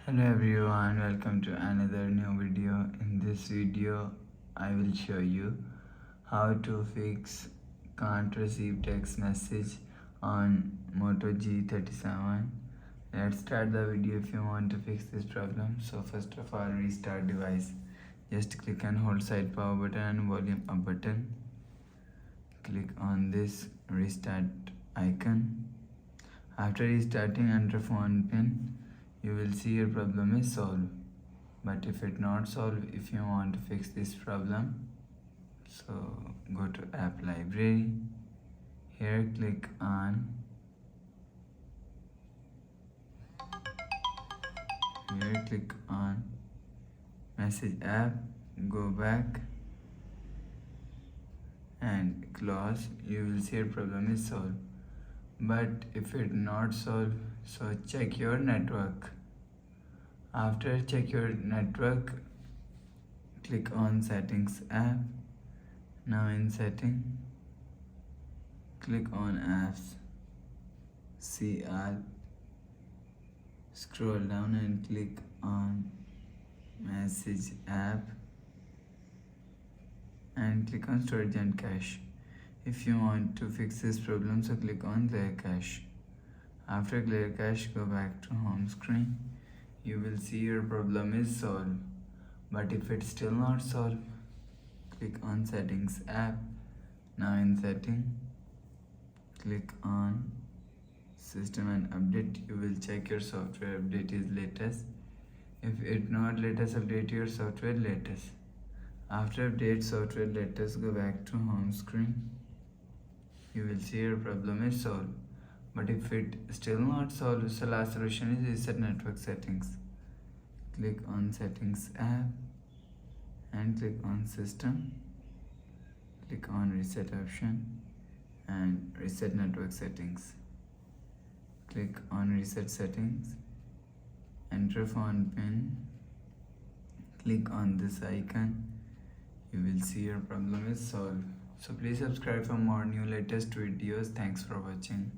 Hello everyone, welcome to another new video. In this video, I will show you how to fix can't receive text message on Moto G37. Let's start the video if you want to fix this problem. So first of all, restart device. Just click and hold side power button and volume up button. Click on this restart icon. After restarting, enter phone pin. You will see your problem is solved. But if it not solved, if you want to fix this problem, so go to app library. Here click on message app, go back and close. You will see your problem is solved. But if it not solved, so check your network. After check your network, click on settings app. Now in setting, click on apps, scroll down and click on message app and click on storage and cache. If you want to fix this problem, so click on clear cache. After clear cache, go back to home screen. You will see your problem is solved. But if it's still not solved, click on settings app. Now in setting, click on system and update. You will check your software update is latest. If it not latest, update your software latest. After update software latest, go back to home screen. You will see your problem is solved. But if it still not solved, so last solution is reset network settings. Click on settings app and click on system. Click on reset option and reset network settings. Click on reset settings. Enter phone pin. Click on this icon. You will see your problem is solved. So please subscribe for more new latest videos. Thanks for watching.